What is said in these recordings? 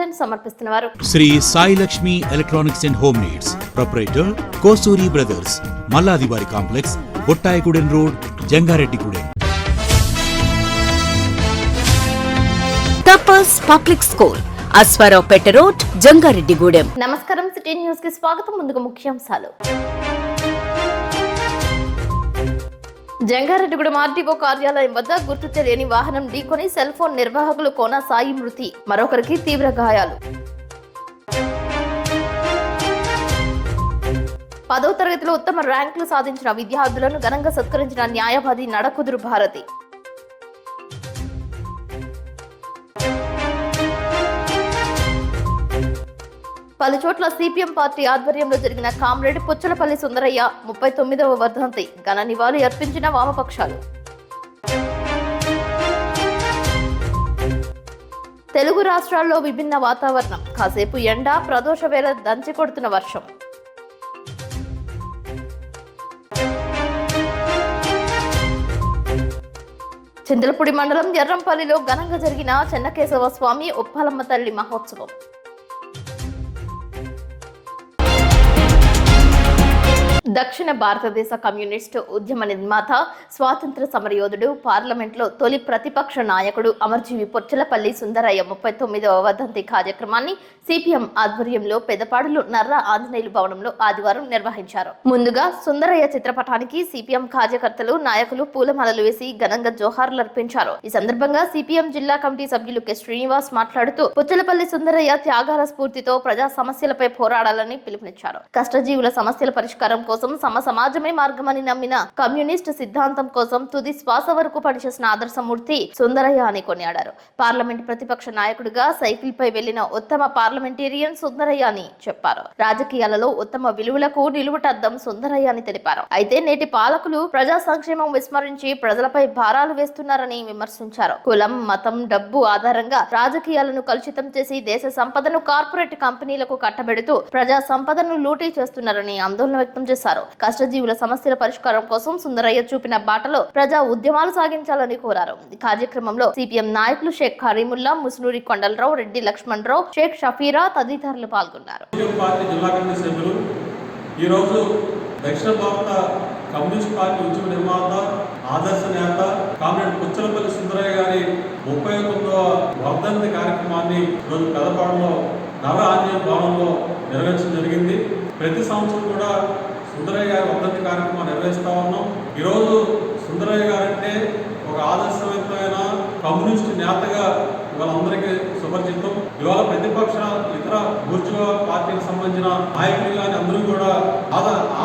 Content సమర్పిస్తున్నారు. Sri Sai Lakshmi electronics and home needs proprietor Kosuri brothers, మల్లాదివారి complex, Bottayigudem road, Jangareddygudem. Tapas public school, Ashwaraopeta road, Jangareddygudem. నమస్కారం, city news కి స్వాగతం. ముందుగా ముఖ్యాంశాలు. జంగారెడ్డిగూడెం ఆర్టీఓ కార్యాలయం వద్ద గుర్తు తెలియని వాహనం ఢీకొని సెల్ ఫోన్ నిర్వాహకులు కోన సాయి మృతి, మరొకరికి తీవ్ర గాయాలు. 10వ తరగతిలో ఉత్తమ ర్యాంకులు సాధించిన విద్యార్థులను ఘనంగా సత్కరించిన న్యాయవాది నడకుదురు భారతి. పలుచోట్ల సిపిఎం పార్టీ ఆధ్వర్యంలో జరిగిన కామ్రేడ్ పుచ్చలపల్లి సుందరయ్య 39వ వర్ధంతి ఘన నివాళి అర్పించిన వామపక్షాలు. తెలుగు రాష్ట్రాల్లో విభిన్న వాతావరణం, కాసేపు ఎండ, ప్రదోష వేళ దంచి కొడుతున్న వర్షం. చింతలపూడి మండలం ఎర్రంపల్లిలో ఘనంగా జరిగిన చెన్నకేశవ స్వామి ఉప్పాలమ్మ తల్లి మహోత్సవం. దక్షిణ భారతదేశ కమ్యూనిస్టు ఉద్యమ నిర్మాత, స్వాతంత్ర సమరయోధుడు, పార్లమెంట్లో తొలి ప్రతిపక్ష నాయకుడు అమర్జీవి పుచ్చలపల్లి సుందరయ్య 39వ వర్ధంతి కార్యక్రమాన్ని సిపిఎం ఆధ్వర్యంలో పెదపాడులో నర్ర ఆంజనేయులు భవనంలో ఆదివారం నిర్వహించారు. ముందుగా సుందరయ్య చిత్రపటానికి సిపిఎం కార్యకర్తలు, నాయకులు పూలమాలలు వేసి ఘనంగా జోహార్లు అర్పించారు. ఈ సందర్భంగా సిపిఎం జిల్లా కమిటీ సభ్యులు కె శ్రీనివాస్ మాట్లాడుతూ పుచ్చలపల్లి సుందరయ్య త్యాగాల స్ఫూర్తితో ప్రజా సమస్యలపై పోరాడాలని పిలుపునిచ్చారు. కష్టజీవుల సమస్యల పరిష్కారం కోసం సమాజమే మార్గమని నమ్మిన కమ్యూనిస్ట్ సిద్ధాంతం కోసం తుది శ్వాస వరకు పనిచేసిన ఆదర్శమూర్తి సుందరయ్య అని కొనియాడారు. పార్లమెంట్ ప్రతిపక్ష నాయకుడిగా సైకిల్ పై వెళ్లిన ఉత్తమ పార్లమెంటేరియన్ సుందరయ్య అని చెప్పారు. రాజకీయాలలో ఉత్తమ విలువలకు నిలువుటద్దం సుందరయ్య అని తెలిపారు. అయితే నేటి పాలకులు ప్రజా సంక్షేమం విస్మరించి ప్రజలపై భారాలు వేస్తున్నారని విమర్శించారు. కులం, మతం, డబ్బు ఆధారంగా రాజకీయాలను కలుషితం చేసి దేశ సంపదను కార్పొరేట్ కంపెనీలకు కట్టబెడుతూ ప్రజా సంపదను లూటీ చేస్తున్నారని ఆందోళన వ్యక్తం చేశారు. కష్టజీవుల సమస్యల పరిష్కారం కోసం సుందరయ్య చూపిన బాటలో ప్రజా ఉద్యమాలు సాగించాలని కోరారు. ఈ కార్యక్రమంలో సిపిఎం నాయకులు షేక్ కరీముల్లా, ముసునూరి కొండలరావు, రెడ్డి లక్ష్మణరావు, షేక్ షఫీరా తదితరులు పాల్గొన్నారు. దక్షిణ భారత కమ్యూనిస్ట్ పార్టీ ఉద్యమ నిర్మాత, ఆదర్శ నేత కామ్రేడ్ పుచ్చలపల్లి సుందరయ్య గారి 39వ వర్ధంతి కార్యక్రమాన్ని ఈరోజు పెదపాడులో నర్ర ఆంజనేయులు భవనంలో నిర్వహించడం జరిగింది. ప్రతి సంవత్సరం కూడా సుందరయ్య గారి వర్ధంతి కార్యక్రమం నిర్వహిస్తా ఉన్నాం. ఈరోజు సుందరయ్య గారంటే ఒక ఆదర్శవంతమైన కమ్యూనిస్ట్ నేతగా ఇవాళందరికీ సుపరిచితం. ఇవాళ ప్రతిపక్ష ఇతర బూర్జువా పార్టీకి సంబంధించిన నాయకులు కానీ అందరూ కూడా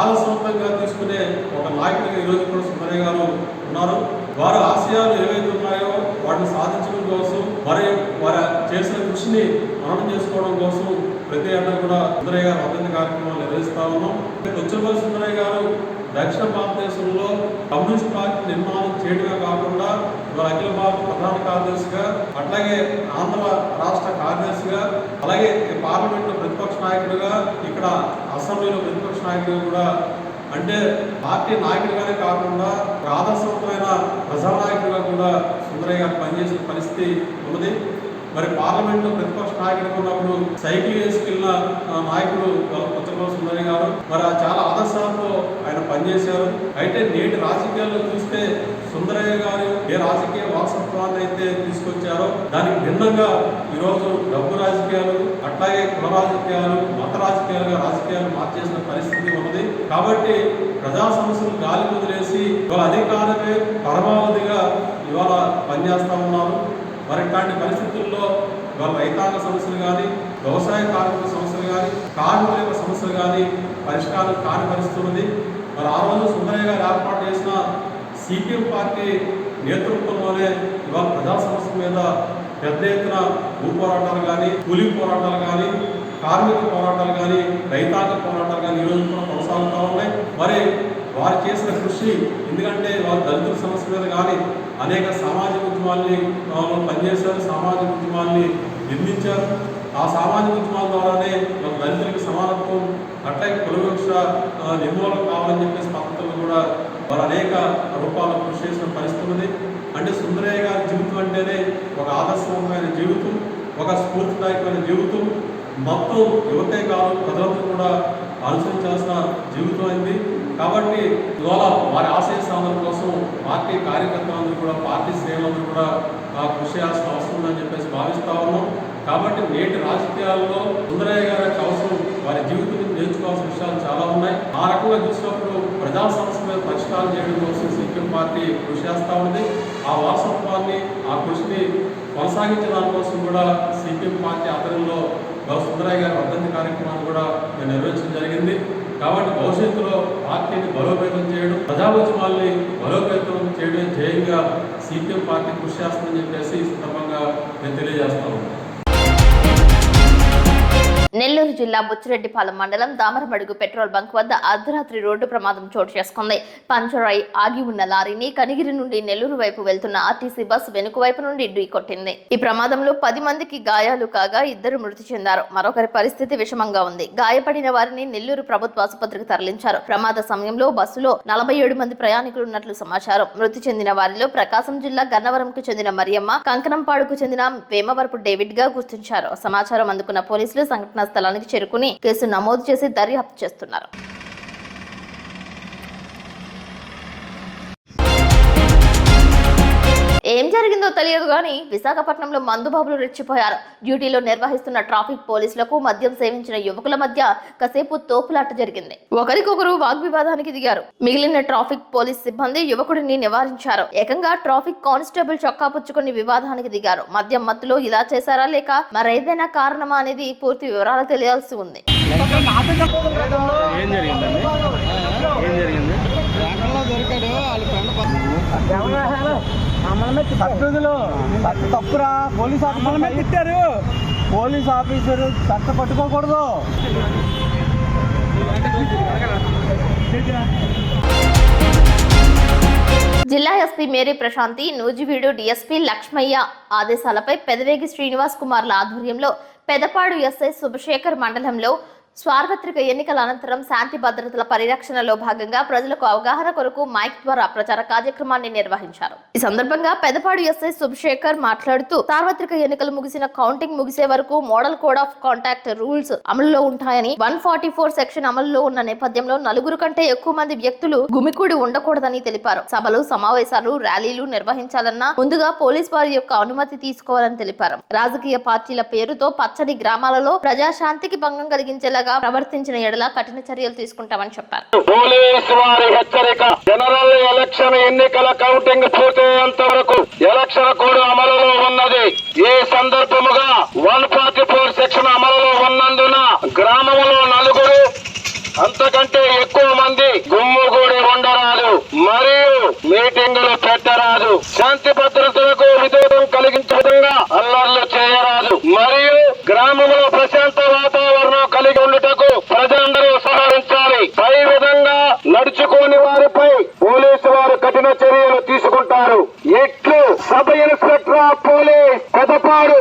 ఆదర్శవంతంగా తీసుకునే ఒక నాయకుడిగా ఈరోజు కూడా సుందరయ్య గారు ఉన్నారు. వారి ఆశయాలు ఏవైతే ఉన్నాయో వాటిని సాధించడం కోసం, వారి చేసిన కృషిని మననం చేసుకోవడం కోసం ప్రతి ఏటా కూడా సుందరయ్య గారు వర్ధంతి కార్యక్రమాలు నిర్వహిస్తా ఉన్నాం. పుచ్చలపల్లి సుందరయ్య గారు దక్షిణ భారతదేశంలో కమ్యూనిస్ట్ పార్టీ నిర్మాణం చేయడమే కాకుండా ఇవాళ అఖిల భారత ప్రధాన కార్యదర్శిగా, అట్లాగే ఆంధ్ర రాష్ట్ర కార్యదర్శిగా, అలాగే పార్లమెంట్లో ప్రతిపక్ష నాయకుడిగా, ఇక్కడ అసెంబ్లీలో ప్రతిపక్ష నాయకుడిగా కూడా, అంటే పార్టీ నాయకుడిగానే కాకుండా ఒక ఆదర్శవంతమైన ప్రజానాయకుడిగా కూడా సుందరయ్య గారు పనిచేసిన పరిస్థితి ఉన్నది. మరి పార్లమెంట్లో ప్రతిపక్ష నాయకుడిగా ఉన్నప్పుడు సైకిల్ వేసుకెళ్ళిన నాయకుడు పుచ్చలపల్లి సుందరయ్య గారు మరి చాలా ఆదర్శాలతో ఆయన పనిచేశారు. అయితే నేటి రాజకీయాల్లో చూస్తే సుందరయ్య గారు ఏ రాజకీయ వారసత్వాన్ని అయితే తీసుకొచ్చారో దానికి భిన్నంగా ఈరోజు డబ్బు రాజకీయాలు, అట్లాగే కుల రాజకీయాలు, మత రాజకీయాలు మార్చేసిన పరిస్థితి ఉన్నది. కాబట్టి ప్రజా సమస్యలు గాలి వదిలేసి ఇవాళ అధికారమే పరమావధిగా ఇవాళ పనిచేస్తా ఉన్నారు. మరి ఇట్లాంటి పరిస్థితుల్లో ఇవాళ రైతాంగ సమస్యలు కానీ, వ్యవసాయ కార్మిక సమస్యలు కానీ, కార్మికుల యొక్క సమస్యలు కానీ పరిష్కారం కాని పరిస్థితి ఉంది. మరి ఆ రోజు సుందరయ్య గారు ఏర్పాటు చేసిన సిపిఎం పార్టీ నేతృత్వంలోనే ఇవాళ ప్రజా సమస్యల మీద పెద్ద ఎత్తున భూ పోరాటాలు కానీ, కూలీ పోరాటాలు కానీ, కార్మిక పోరాటాలు కానీ, రైతాంగ పోరాటాలు కానీ ఈరోజు కూడా కొనసాగుతూ ఉన్నాయి. మరి వారు చేసిన కృషి, ఎందుకంటే వారు దళితుల సమస్య మీద కానీ అనేక సామాజిక ఉద్యమాల్ని పనిచేశారు, సామాజిక ఉద్యమాల్ని నిర్మించారు. ఆ సామాజిక ఉద్యమాల ద్వారానే దళితులకి సమానత్వం, అట్లాగే కులవివక్ష నిర్మూలన కావాలని చెప్పేసి పద్ధతులు కూడా వారు అనేక రూపాల్లో కృషి చేసిన పరిస్థితి ఉంది. అంటే సుందరయ్య గారి జీవితం అంటేనే ఒక ఆదర్శవంతమైన జీవితం. ఒక స్ఫూర్తిదాయకమైన జీవితం. మొత్తం యువతే కాదు ప్రజలందరూ కూడా అనుసరించాల్సిన జీవితం అయింది. కాబట్టి ఇవాళ వారి ఆశయ సాధన కోసం పార్టీ కార్యకర్తలందరూ కూడా పార్టీ శ్రేణులందరూ కూడా కృషి చేయాల్సిన అవసరం ఉందని చెప్పేసి భావిస్తా ఉన్నాం. కాబట్టి నేటి రాజకీయాల్లో సుందరయ్య గారి యొక్క అవసరం వారి జీవితం నుంచి నేర్చుకోవాల్సిన విషయాలు చాలా ఉన్నాయి. ఆ రకంగా చూసినప్పుడు ప్రజా సమస్యల మీద పరిష్కారం చేయడం కోసం సిపిఎం పార్టీ కృషి చేస్తూ ఉంది. ఆ వారసత్వాన్ని ఆ కృషిని కొనసాగించే దానికోసం కూడా సిపిఎం పార్టీ ఆధ్వర్యంలో సుందరయ్య గారి వర్ధంతి కార్యక్రమాన్ని కూడా నిర్వహించడం జరిగింది. కాబట్టి భవిష్యత్తులో పార్టీని బలోపేతం చేయడం, ప్రజాభోజనాల్ని బలోపేతం చేయడం ధ్యేయంగా సిపిఎం పార్టీ కృషి చేస్తుందని చెప్పేసి ఈ సందర్భంగా నేను తెలియజేస్తాను. నెల్లూరు జిల్లా బుచ్చిరెడ్డిపాలెం మండలం దామరమడుగు పెట్రోల్ బంక్ వద్ద అర్ధరాత్రి రోడ్డు ప్రమాదం చోటు చేసుకుంది. పంచర్ అయి ఆగి ఉన్న లారీని కనిగిరి నుండి నెల్లూరు వైపు వెళ్తున్న ఆర్టీసీ బస్సు వెనుక వైపు నుండి ఢీకొట్టింది. ఈ ప్రమాదంలో 10 మందికి గాయాలు కాగా 2 మృతి చెందారు. మరొకరి పరిస్థితి విషమంగా ఉంది. గాయపడిన వారిని నెల్లూరు ప్రభుత్వ ఆసుపత్రికి తరలించారు. ప్రమాద సమయంలో బస్సులో 47 మంది ప్రయాణికులు ఉన్నట్లు సమాచారం. మృతి చెందిన వారిలో ప్రకాశం జిల్లా గన్నవరంకు చెందిన మరియమ్మ, కంకనంపాడుకు చెందిన వేమవరపు డేవిడ్ గా గుర్తించారు. సమాచారం అందుకున్న పోలీసులు సంఘటన స్థలానికి చేరుకుని కేసు నమోదు చేసి దర్యాప్తు చేస్తున్నారు. ఏం జరిగిందో తెలియదు గానీ విశాఖపట్నంలో మందుబాబులు రెచ్చిపోయారు. డ్యూటీలో నిర్వహిస్తున్న ట్రాఫిక్ పోలీసులకు మద్యం సేవించిన యువకుల మధ్య కాసేపు తోపులాట జరిగింది. ఒకరికొకరు వాగ్వివాదానికి దిగారు. మిగిలిన ట్రాఫిక్ పోలీస్ సిబ్బంది యువకుడిని నివారించారు. ఏకంగా ట్రాఫిక్ కానిస్టేబుల్ చొక్కా పుచ్చుకుని వివాదానికి దిగారు. మద్యం మత్తులో ఇలా చేశారా లేక మరేదైనా కారణమా అనేది పూర్తి వివరాలు తెలియాల్సి ఉంది. తప్పురా పోలీస్ ఆఫీసర్ తిట్టారు. పోలీస్ ఆఫీసరు చట్ట పట్టుకోకూడదు. జిల్లా SP Mary Prashanti, Nuzvid DSP Lakshmaiah ఆదేశాలపై పెదవేగి శ్రీనివాస్ కుమార్ల ఆధ్వర్యంలో పెదపాడు ఎస్ఐ శుభశేఖర్ మండలంలో సార్వత్రిక ఎన్నికల అనంతరం శాంతి భద్రతల పరిరక్షణలో భాగంగా ప్రజలకు అవగాహన కొరకు మైక్ ద్వారా ప్రచార కార్యక్రమాన్ని నిర్వహించారు. ఈ సందర్భంగా పెదపాడు ఎస్ఐ శుభశేఖర్ మాట్లాడుతూ సార్వత్రిక ఎన్నికలు ముగిసిన కౌంటింగ్ ముగిసే వరకు model code of contact rules అమలులో ఉంటాయని, 144 సెక్షన్ అమలులో ఉన్న నేపథ్యంలో 4 కంటే ఎక్కువ మంది వ్యక్తులు గుమికూడి ఉండకూడదని తెలిపారు. సభలు, సమావేశాలు, ర్యాలీలు నిర్వహించాలన్నా ముందుగా పోలీస్ వారి యొక్క అనుమతి తీసుకోవాలని తెలిపారు. రాజకీయ పార్టీల పేరుతో పచ్చని గ్రామాలలో ప్రజాశాంతికి భంగం కలిగించేలా ప్రవర్తించిన ఎడల కఠిన చర్యలు తీసుకుంటామని చెప్పారు. పోలీసు వారి హెచ్చరిక, జనరల్ ఎలక్షన్ ఎన్నికల కౌంటింగ్ పూర్తయ్యేంత వరకు ఎలక్షన్ కోడ్ అమలులో ఉన్నది. ఈ సందర్భముగా 144 సెక్షన్ అమలులో ఉన్నందున గ్రామంలో 4 అంతకంటే ఎక్కువ మంది గుమ్ముగూడి ఉండరాదు మరియు మీటింగులు పెట్టరాదు. శాంతి భద్రతలకు విరోధం కలిగించే విధంగా అల్లర్లు చేయరాదు మరియు గ్రామంలో ప్రశాంత వాతావరణం కలిగి ఉండుటకు ప్రజలందరూ సహకరించాలి. పై విధంగా నడుచుకోని వారిపై పోలీసు వారు కఠిన చర్యలు తీసుకుంటారు. ఇట్లు sub inspector of police Pedapadu.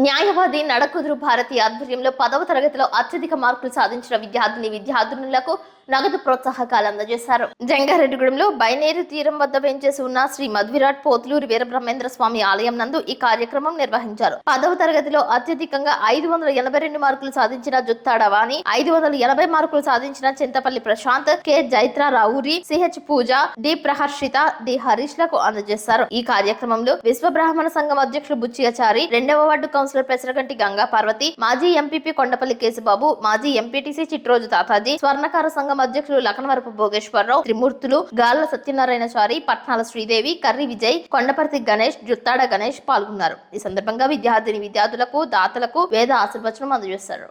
న్యాయవాది నడకుదురు భారతి ఆధ్వర్యంలో 10వ తరగతిలో అత్యధిక మార్కులు సాధించిన విద్యార్థులకు నగదు ప్రోత్సాహకాలు అందజేశారు. జంగారెడ్డిగూడెంలో బైనేరు తీరం వద్ద వెంచేసి ఉన్న శ్రీ మధ్విరాట్ పోతులూరి వీరబ్రహ్మేంద్ర స్వామి ఆలయం నందు ఈ కార్యక్రమం నిర్వహించారు. 10వ తరగతిలో అత్యధికంగా 582 మార్కులు సాధించిన జుత్తాడ వాణి, 580 మార్కులు సాధించిన చింతపల్లి ప్రశాంత్, కె జైత్ర రావురి, సిహెచ్ పూజ, డి ప్రహర్షిత, డి హరీష్ లకు అందజేశారు. ఈ కార్యక్రమంలో విశ్వ బ్రాహ్మణ సంఘం అధ్యక్షులు బుచ్చియాచారి, 2వ వార్డు కౌన్సిలర్ పెసరగంటి గంగా పార్వతి, మాజీ ఎంపీపీ కొండపల్లి కేశబాబు, మాజీ ఎంపీటీసీ చిట్రోజు తాతాజీ, స్వర్ణకార సంఘం అధ్యక్షులు లకనవరపు భోగేశ్వరరావు, త్రిమూర్తులు, గాళ్ల సత్యనారాయణచారి, పట్నాల శ్రీదేవి, కర్రి విజయ్, కొండపర్తి గణేష్, జుత్తాడ గణేష్ పాల్గొన్నారు. ఈ సందర్భంగా విద్యార్థులకు దాతలకు వేద ఆశీర్వచనం అందజేశారు.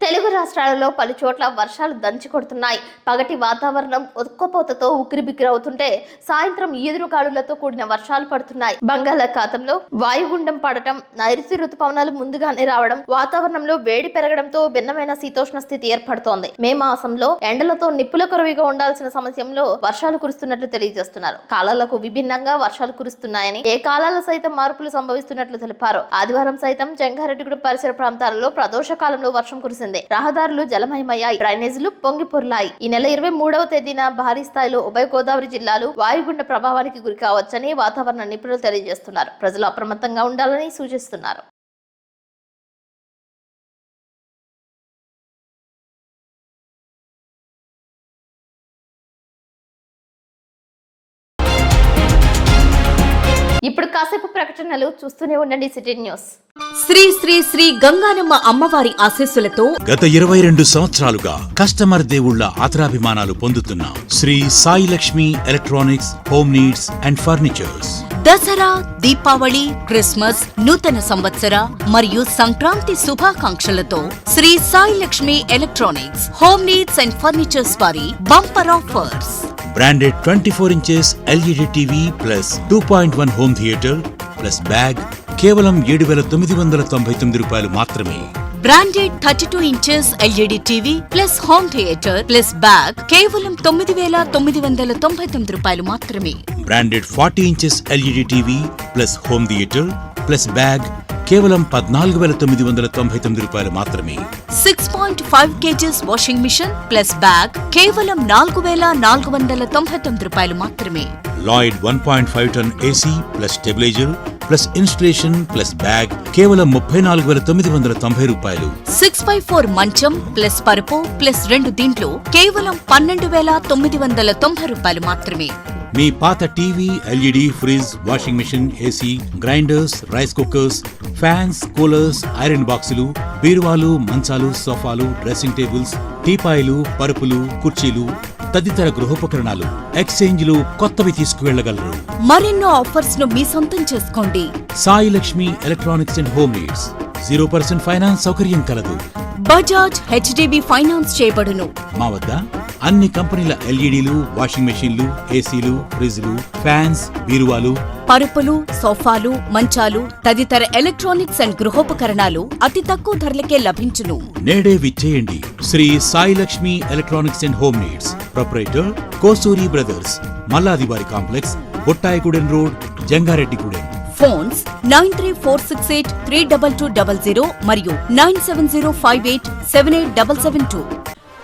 తెలుగు రాష్ట్ర రాష్ట్రాలలో పలు చోట్ల వర్షాలు దంచి కొడుతున్నాయి. పగటి వాతావరణం ఉక్కపోతతో ఉక్కిరిబిక్కిరవుతుంటే సాయంత్రం ఈదురుగాలులతో కూడిన వర్షాలు పడుతున్నాయి. బంగాళాఖాతంలో వాయుగుండం పడటం, నైరుతి రుతుపవనాలు ముందుగానే రావడం, వాతావరణంలో వేడి పెరగడంతో భిన్నమైన శీతోష్ణ స్థితి ఏర్పడుతోంది. మే మాసంలో ఎండలతో నిప్పుల కొరవిగా ఉండాల్సిన సమయంలో వర్షాలు కురుస్తున్నట్లు తెలియజేస్తున్నారు. కాలాలకు విభిన్నంగా వర్షాలు కురుస్తున్నాయని, ఏ కాలాల సైతం మార్పులు సంభవిస్తున్నట్లు తెలిపారు. ఆదివారం సైతం జంగారెడ్డిగూడెం పరిసర ప్రాంతాలలో ప్రదోష కాలంలో వర్షం కురిసింది. రహదారులు జలమయమయ్యాయి, డ్రైనేజీలు పొంగి పొర్లాయి. ఈ నెల 23వ తేదీన భారీ స్థాయిలో ఉభయ గోదావరి జిల్లాలు వాయుగుండ ప్రభావానికి గురి కావచ్చని వాతావరణ నిపుణులు తెలియజేస్తున్నారు. ప్రజలు అప్రమత్తంగా ఉండాలని సూచిస్తున్నారు. ఇప్పుడు కాసేపు ప్రకటనలు చూస్తూనే ఉండండి సిటీ న్యూస్. శ్రీ శ్రీ శ్రీ గంగానమ్మ అమ్మవారి ఆశీస్సులతో గత 22 సంవత్సరాలుగా కస్టమర్ దేవుళ్ల ఆదరాభిమానాలు పొందుతున్న Sri Sai Lakshmi electronics home needs and furnitures Dasara, Deepavali, Christmas, నూతన సంవత్సర మరియు సంక్రాంతి శుభాకాంక్షలతో Sri Sai Lakshmi electronics home needs and furnitures వారి bumper offers. Branded 24 inches LED TV plus 2.1 home theatre plus bag కేవలం 7,999 రూపాయలు మాత్రమే. Branded 32 inches LED TV plus home theatre plus bag కేవలం 9,999 రూపాయలు మాత్రమే. Branded 40 inches LED TV plus home theatre plus bag కేవలం 14,999 రూపాయలు మాత్రమే. 6.5 kgs washing machine plus bag కేవలం 4,499 రూపాయలు మాత్రమే. Lloyd 1.5 ton AC plus stabiliser plus installation plus bag కేవలం 34,990 రూపాయలు. 6x4 మంచం ప్లస్ పరుపు ప్లస్ 2 దీంట్లో కేవలం 12,990 రూపాయలు మాత్రమే. మీ పాత TV, LED, fridge, washing machine, AC, grinders, rice cookers, fans, coolers, iron బాక్సులు, బీరువాలు, మంచాలు, సోఫాలు, డ్రెస్సింగ్ టేబుల్స్, టీపాయిలు, పరుపులు, కుర్చీలు తదితర గృహోపకరణాలు ఎక్స్చేంజ్లు కొత్తవి తీసుకువెళ్లగలరు. మరెన్నో ఆఫర్స్ ను మీ సొంతం చేసుకోండి. Sai Lakshmi electronics and home needs 0% finance సౌకర్యం కలదు. బజాజ్ హెచ్డిబి ఫైనాన్స్ చేయబడును. మా వద్ద అన్ని కంపెనీల ఎల్ఈడీలు, వాషింగ్ మెషీన్లు, ఏసీలు, ఫ్రిజ్లు, ఫ్యాన్స్, బీరువాలు, పరుపులు, సోఫాలు, మంచాలు తదితర ఎలక్ట్రానిక్స్ అండ్ గృహోపకరణాలు అతి తక్కువ ధరలకే లభించును. నేడే విచ్చేయండి. Sri Sai Lakshmi electronics and home needs, proprietor Kosuri brothers, మల్లాదివారి complex, Bottayigudem road, Jangareddygudem. Phones 9346832200 మరియు 9705878772.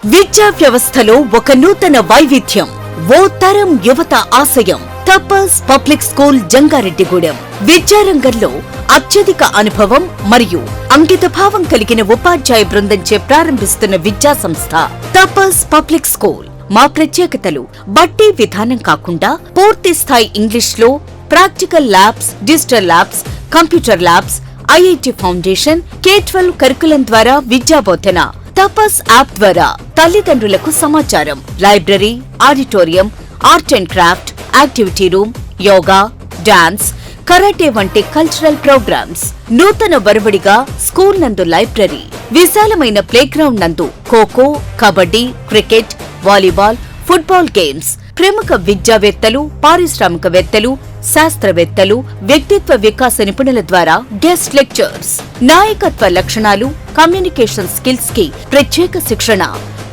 విద్యా వ్యవస్థలో ఒక నూతన వైవిధ్యం, ఓ తరం యువత ఆశయం. తపస్ పబ్లిక్ స్కూల్ జంగారెడ్డిగూడెం విద్యారంగంలో అత్యధిక అనుభవం మరియు అంకితభావం కలిగిన ఉపాధ్యాయ బృందంచే ప్రారంభిస్తున్న విద్యా సంస్థ తపస్ పబ్లిక్ స్కూల్. మా ప్రత్యేకతలు బట్టి విధానం కాకుండా పూర్తి స్థాయి ఇంగ్లీష్లో practical labs, digital labs, computer labs, IIT foundation, K-12 curriculum ద్వారా విద్యాబోధన, తపస్ యాప్ ద్వారా తల్లిదండ్రులకు సమాచారం, library, auditorium, art and craft, activity room, yoga, dance, karate వంటి కల్చరల్ ప్రోగ్రామ్స్. నూతన వరవడిగా స్కూల్ నందు లైబ్రరీ, విశాలమైన ప్లేగ్రౌండ్ నందు kho kho, kabaddi, cricket, volleyball, football games. ప్రముఖ విద్యావేత్తలు, పారిశ్రామికవేత్తలు, శాస్త్రవేత్తలు, వ్యక్తిత్వ వికాస నిపుణుల ద్వారా గెస్ట్ లెక్చర్స్. నాయకత్వ లక్షణాలు, కమ్యూనికేషన్ స్కిల్స్ కి ప్రత్యేక శిక్షణ.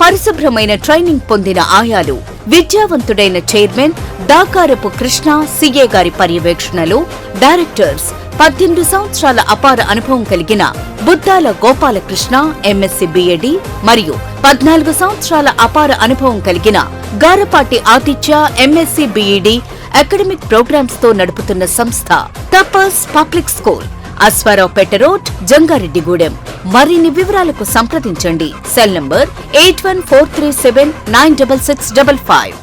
పరిశుభ్రమైన ట్రైనింగ్ పొందిన ఆయాలు. విద్యావంతుడైన చైర్మన్ దాకారపు కృష్ణ సిఏ గారి పర్యవేక్షణలో డైరెక్టర్స్. 18 సంవత్సరాల అపార అనుభవం కలిగిన బుద్దాల గోపాలకృష్ణ ఎంఎస్సి బిఎడి మరియు 14 సంవత్సరాల అపార అనుభవం కలిగిన గారపాటి ఆతిథ్య ఎంఎస్సి బిఈడి అకాడమిక్ ప్రోగ్రామ్స్ తో నడుపుతున్న సంస్థ Tapas public school, Ashwaraopeta road, Jangareddygudem. మరిన్ని వివరాలకు సంప్రదించండి. Cell number 8143796655.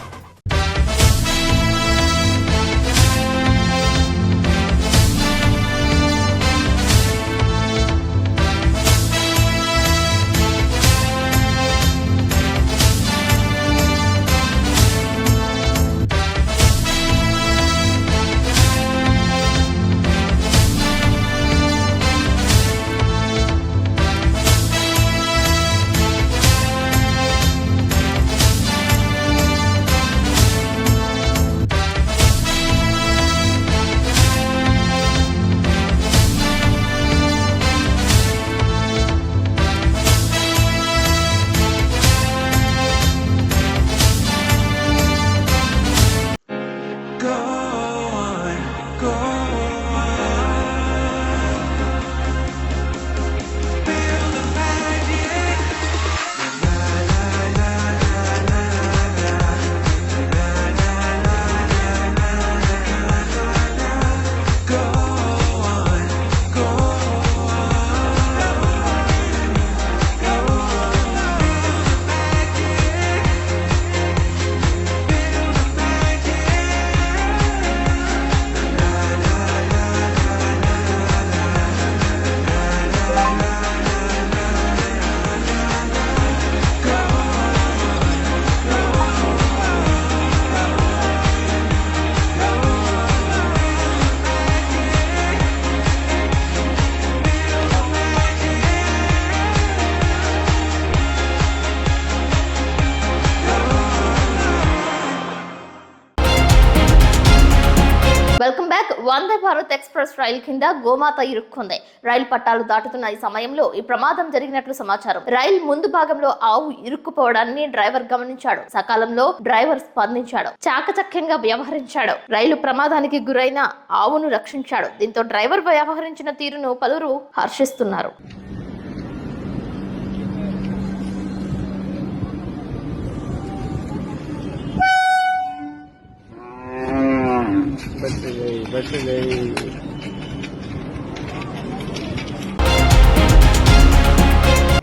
అమృత్ ఎక్స్ప్రెస్ రైలు కింద గోమాత ఇరుక్కుంది. రైలు పట్టాలు దాటుతున్న ఈ సమయంలో ఈ ప్రమాదం జరిగినట్లు సమాచారం. రైలు ముందు భాగంలో ఆవు ఇరుక్కుపోవడాన్ని డ్రైవర్ గమనించాడు. సకాలంలో డ్రైవర్ స్పందించాడు, చాకచక్యంగా వ్యవహరించాడు. రైలు ప్రమాదానికి గురైన ఆవును రక్షించాడు. దీంతో డ్రైవర్ వ్యవహరించిన తీరును పలువురు హర్షిస్తున్నారు.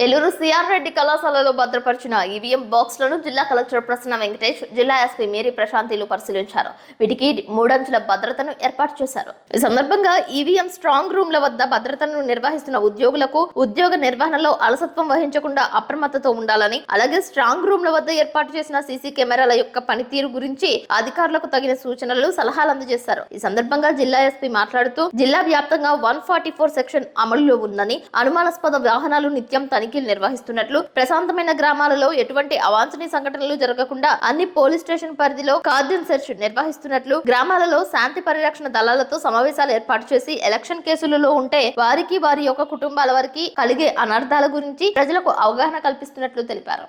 ఏలూరు సిఆర్ రెడ్డి కళాశాలలో భద్రపరిచిన ఈవీఎం బాక్స్లను జిల్లా కలెక్టర్ ప్రసన్న వెంకటేష్, జిల్లా ఎస్పీ మేరీ ప్రశాంతిలు పరిశీలించారు. వీటికి 3 అంచెల భద్రతను ఏర్పాటు చేశారు. ఈ సందర్భంగా ఈవీఎం స్ట్రాంగ్ రూమ్ల వద్ద భద్రతను నిర్వహిస్తున్న ఉద్యోగులకు ఉద్యోగ నిర్వహణలో అలసత్వం వహించకుండా అప్రమత్తతో ఉండాలని, అలాగే స్ట్రాంగ్ రూమ్ల వద్ద ఏర్పాటు చేసిన సీసీ కెమెరాల యొక్క పనితీరు గురించి అధికారులకు తగిన సూచనలు, సలహాలు అందజేశారు. ఈ సందర్భంగా జిల్లా ఎస్పీ మాట్లాడుతూ జిల్లా వ్యాప్తంగా 144 సెక్షన్ అమలులో ఉందని, అనుమానాస్పద వాహనాలు నిత్యం తనిఖీలు నిర్వహిస్తున్నట్లు, ప్రశాంతమైన గ్రామాలలో ఎటువంటి అవాంఛనీయ సంఘటనలు జరగకుండా అన్ని పోలీస్ స్టేషన్ పరిధిలో కార్డన్ సెర్చ్ నిర్వహిస్తున్నట్లు, గ్రామాలలో శాంతి పరిరక్షణ దళాలతో సమావేశాలు ఏర్పాటు చేసి ఎలక్షన్ కేసులలో ఉంటే వారికి, వారి యొక్క కుటుంబాల వారికి కలిగే అనర్థాల గురించి ప్రజలకు అవగాహన కల్పిస్తున్నట్లు తెలిపారు.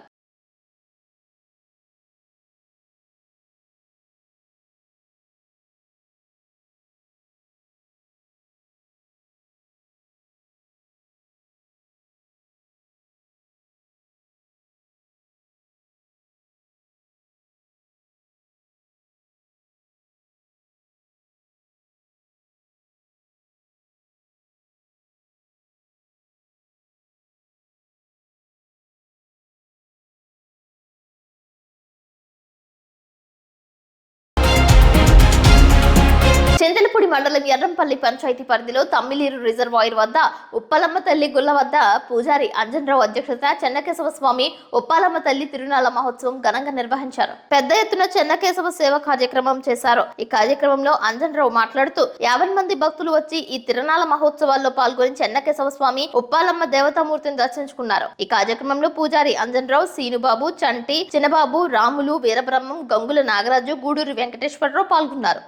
చింతలపూడి మండలం ఎర్రంపల్లి పంచాయతీ పరిధిలో తమ్మిలీరు రిజర్వాయర్ వద్ద ఉప్పలమ్మ తల్లి గుళ్ళ వద్ద పూజారి అంజన్రావు అధ్యక్షత చెన్నకేశవ స్వామి ఉప్పాలమ్మ తల్లి తిరునాళ్ల మహోత్సవం ఘనంగా నిర్వహించారు. పెద్ద ఎత్తున చెన్నకేశవ సేవ కార్యక్రమం చేశారు. ఈ కార్యక్రమంలో అంజన్రావు మాట్లాడుతూ 50 మంది భక్తులు వచ్చి ఈ తిరునాళ్ల మహోత్సవాల్లో పాల్గొని చెన్నకేశవ స్వామి ఉప్పాలమ్మ దేవతామూర్తిని దర్శించుకున్నారు. ఈ కార్యక్రమంలో పూజారి అంజన్రావు, సీనుబాబు, చంటి, చిన్నబాబు, రాములు, వీరబ్రహ్మం, గంగుల నాగరాజు, గూడూరు వెంకటేశ్వరరావు పాల్గొన్నారు.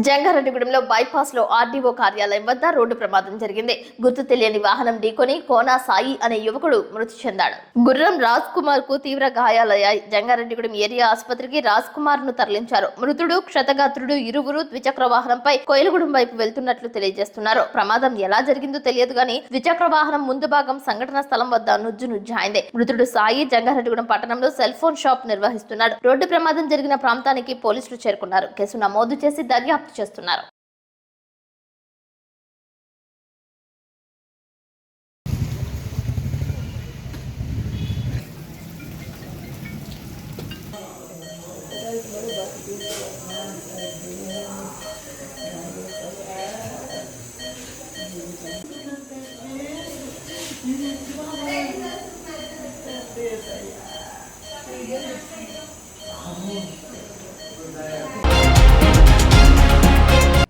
జంగారెడ్డిగూడెంలో బైపాస్ లో ఆర్డీఓ కార్యాలయం వద్ద రోడ్డు ప్రమాదం జరిగింది. గుర్తు తెలియని వాహనం ఢీకొని కోనా సాయి అనే యువకుడు మృతి చెందాడు. గుర్రం రాజ్ కుమార్ కు తీవ్ర గాయాలయ్యాయి. జంగారెడ్డిగూడెం ఏరియా ఆసుపత్రికి రాజ్ కుమార్ ను తరలించారు. మృతుడు, క్షతగాత్రుడు ఇరువురు ద్విచక్ర వాహనంపై కోయిలగూడెం వైపు వెళ్తున్నట్లు తెలియజేస్తున్నారు. ప్రమాదం ఎలా జరిగిందో తెలియదు గానీ ద్విచక్ర వాహనం ముందు భాగం సంఘటన స్థలం వద్ద నుజ్జునుజ్జాయింది. మృతుడు సాయి జంగారెడ్డిగూడెం పట్టణంలో సెల్ ఫోన్ షాప్ నిర్వహిస్తున్నాడు. రోడ్డు ప్రమాదం జరిగిన ప్రాంతానికి పోలీసులు చేరుకున్నారు. కేసు నమోదు చేసి దర్యాప్తు చేస్తున్నారు.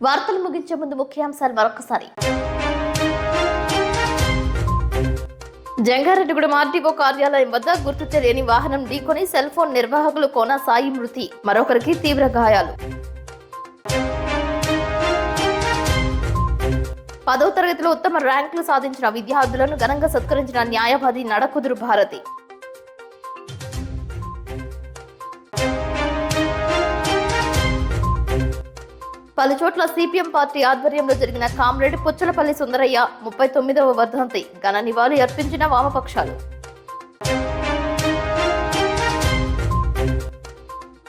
వార్తలు ముగించే ముందు ముఖ్యాంశాలు మరొకసారి. జంగారెడ్డిగూడెం ఆర్డీఓ కార్యాలయం వద్ద గుర్తు తెలియని వాహనం ఢీకొని సెల్ ఫోన్ నిర్వాహకులు కోన సాయి మృతి, మరొకరికి తీవ్ర గాయాలు. 10వ తరగతిలో ఉత్తమ ర్యాంకులు సాధించిన విద్యార్థులను ఘనంగా సత్కరించిన న్యాయవాది నడకుదురు భారతి. పలుచోట్ల సిపిఎం పార్టీ ఆధ్వర్యంలో జరిగిన కామ్రేడ్ పుచ్చలపల్లి సుందరయ్య 39వ వర్ధంతి ఘన నివాళి అర్పించిన వామపక్షాలు.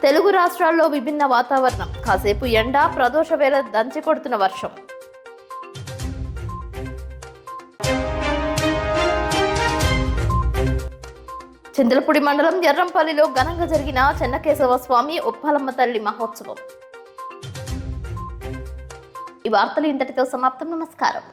తెలుగు రాష్ట్రాల్లో విభిన్న వాతావరణం, కాసేపు ఎండ, ప్రదోష వేళ దంచి కొడుతున్న వర్షం. చింతలపూడి మండలం ఎర్రంపల్లిలో ఘనంగా జరిగిన చెన్నకేశవ స్వామి ఉప్పాలమ్మ తల్లి మహోత్సవం. ఈ వార్తలు ఇంతటితో సమాప్తం. నమస్కారం.